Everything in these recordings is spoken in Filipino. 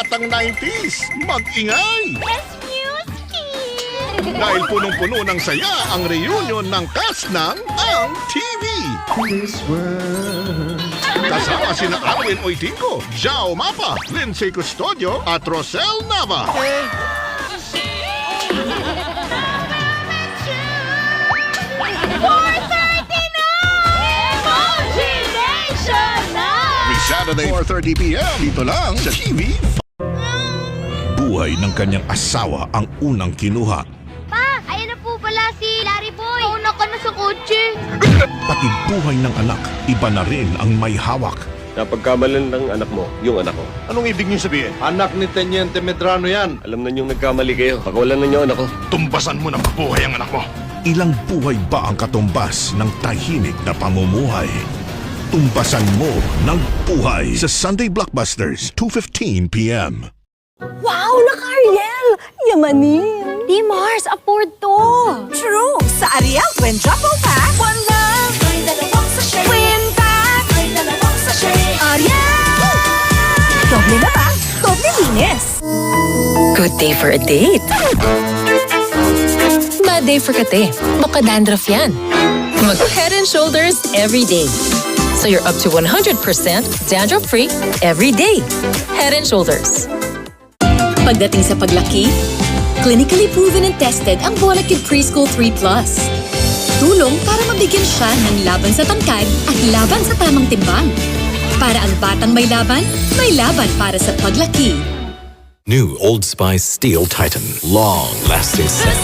batang 90s, mag-ingay! Excuse me! Dahil punong-puno ng saya ang reunion ng cast ng Ang TV. Kasama sina Alwin Oitinco, Jao Mapa, Lindsay Custodio at Rosel Nava. Saturday 4:30 p.m. Dito lang sa TV. Buhay ng kanyang asawa ang unang kinuha. Pa, ayun na po pala si Larry Boy. Nauna ka na sa kotse. Pati buhay ng anak, iba na rin ang may hawak. Napagkamalan ng anak mo, yung anak ko. Anong ibig niyo sabihin? Anak ni Teniente Medrano yan. Alam na niyong nagkamali kayo. Pakawalan na niyo anak ko. Tumbasan mo ng buhay ang anak mo. Ilang buhay ba ang katumbas ng tahimik na pamumuhay? Tumbasan mo ng buhay sa Sunday Blockbusters, 2:15 p.m. Wow, naka-Ariel! Yamanin! Di Mars, afford to! True! Sa Ariel Twin Jumbo Pack, one love! May dalawang sachet! Twin Pack! May dalawang sachet! Ariel! Doble na ba? Doble linis! Good day for a date. Bad day for kate. Baka dandruff yan. Mag-Head and Shoulders every day. So you're up to 100% dandruff-free every day. Head and Shoulders. Pagdating sa paglaki, clinically proven and tested ang Volacid Preschool 3+. Tulong para mabigyan siya ng laban sa tangkad at laban sa tamang timbang. Para ang batang may laban para sa paglaki. New Old Spice Steel Titan. Long-lasting scent.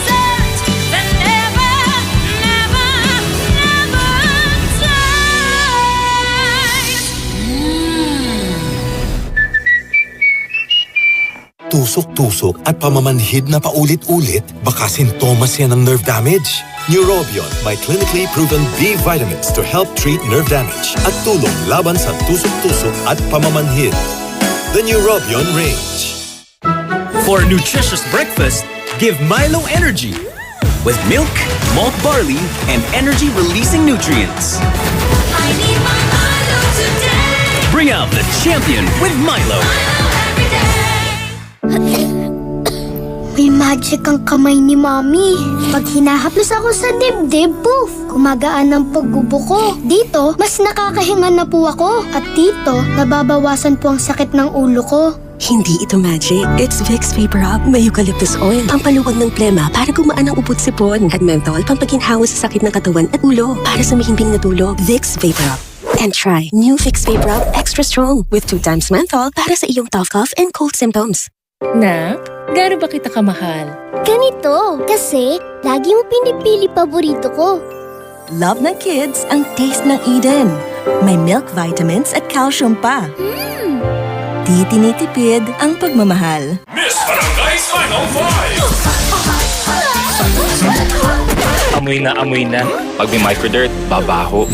Tusok-tusok at pamamanhid na paulit-ulit, baka sintomas yan ng nerve damage. Neurobion may clinically proven B vitamins to help treat nerve damage at tulong laban sa tusok-tusok at pamamanhid. The Neurobion range. For a nutritious breakfast, give Milo energy. With milk, malt barley, and energy-releasing nutrients. I need my Milo today! Bring out the champion with Milo. May magic ang kamay ni Mami. Pag hinahaplos ako sa dibdib, poof! Kumagaan ang pagbubuko. Dito, mas nakakahinga na po ako. At dito, nababawasan po ang sakit ng ulo ko. Hindi ito magic. It's Vicks Vapor Rub. May eucalyptus oil. Pampaluwag ng plema para gumaan ang ubot sipon. At menthol, pampaginhawa sa sakit ng katawan at ulo para sa mahimbing na tulog. Vicks Vapor Rub. And try new Vicks Vapor Rub Extra Strong with 2 times menthol para sa iyong tough cough and cold symptoms. Nak, gaano ba kita kamahal? Ganito, kasi lagi mo pinipili paborito ko. Love ng kids ang taste ng Eden. May milk vitamins at calcium pa. Di tinitipid ang pagmamahal. Miss Barangay 105! Amoy na. Pag may microdirt, babaho.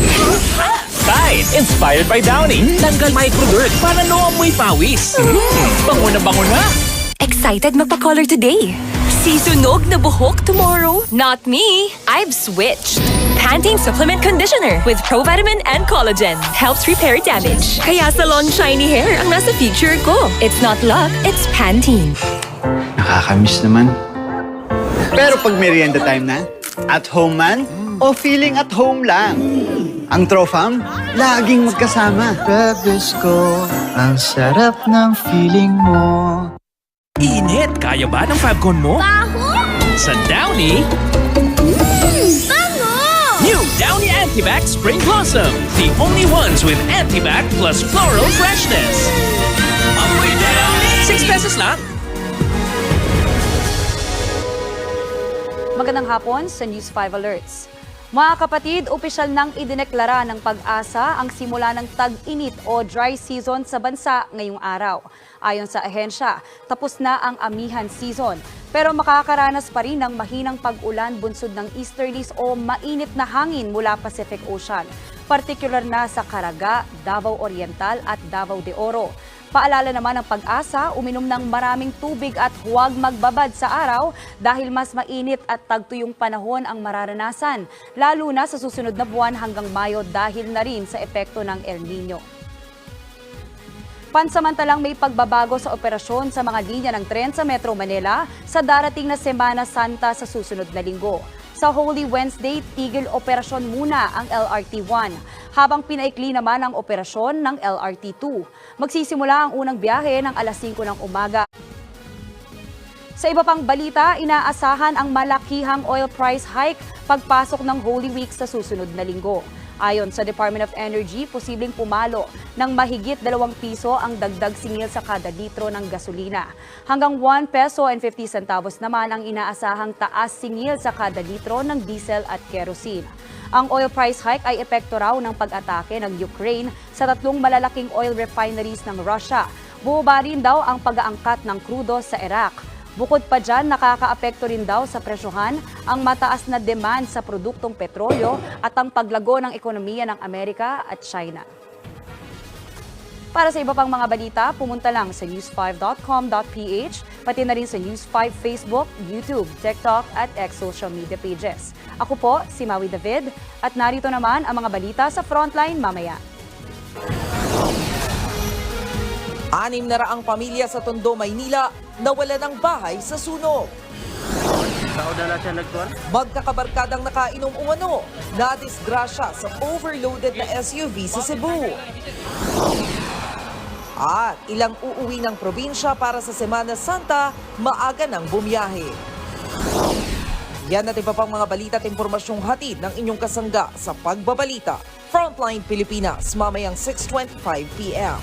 Tide, inspired by Downy. Tanggal microdirt para no amoy pawis. Bango na. Excited magpa-color today. Sisunog na buhok tomorrow? Not me. I've switched. Pantene Supplement Conditioner with Provitamin and Collagen helps repair damage. Kaya salon shiny hair ang nasa future ko. It's not luck, it's Pantene. Nakakamiss naman. Pero pag merienda time na, at home man o feeling at home lang, ang Trofam, laging magkasama. Pebbles ko, ang sarap ng feeling mo. Init, kaya ba ng Fabcon mo? Baho! Sa Downy, Bango! new Downy Antibac Spring Blossom. The only ones with Antibac plus floral freshness. Amoy Downy! 6 pesos lang. Magandang hapon sa News 5 Alerts. Mga kapatid, opisyal nang idineklara ng Pag-asa ang simula ng tag-init o dry season sa bansa ngayong araw. Ayon sa ahensya, tapos na ang amihan season. Pero makakaranas pa rin ng mahinang pag-ulan bunsod ng easterlies o mainit na hangin mula Pacific Ocean. Partikular na sa Caraga, Davao Oriental at Davao de Oro. Paalala naman ng Pag-asa, uminom ng maraming tubig at huwag magbabad sa araw dahil mas mainit at tagtuyong panahon ang mararanasan, lalo na sa susunod na buwan hanggang Mayo dahil na rin sa epekto ng El Nino. Pansamantalang may pagbabago sa operasyon sa mga linya ng tren sa Metro Manila sa darating na Semana Santa sa susunod na linggo. Sa Holy Wednesday, tigil operasyon muna ang LRT-1, habang pinaikli naman ang operasyon ng LRT-2. Magsisimula ang unang biyahe ng alas 5 ng umaga. Sa iba pang balita, inaasahan ang malakihang oil price hike pagpasok ng Holy Week sa susunod na linggo. Ayon sa Department of Energy, posibleng pumalo ng mahigit 2 piso ang dagdag singil sa kada litro ng gasolina. Hanggang 1 peso and 50 centavos naman ang inaasahang taas singil sa kada litro ng diesel at kerosene. Ang oil price hike ay epekto raw ng pag-atake ng Ukraine sa 3 malalaking oil refineries ng Russia. Bumaba rin daw ang pag-aangkat ng krudo sa Iraq. Bukod pa dyan, nakakaapekto rin daw sa presyohan ang mataas na demand sa produktong petrolyo at ang paglago ng ekonomiya ng Amerika at China. Para sa iba pang mga balita, pumunta lang sa news5.com.ph, pati na rin sa News5 Facebook, YouTube, TikTok at X social media pages. Ako po, si Maui David, at narito naman ang mga balita sa Frontline mamaya. 600 pamilya sa Tondo, Maynila nawala ng bahay sa sunog. Magkakabarkadang nakainom umano na disgrasya sa overloaded na SUV sa Cebu. At ilang uuwi ng probinsya para sa Semana Santa, maaga ng bumiyahe. Yan at iba pang mga balita at impormasyong hatid ng inyong kasangga sa Pagbabalita. Frontline Pilipinas, mamayang 6:25 p.m.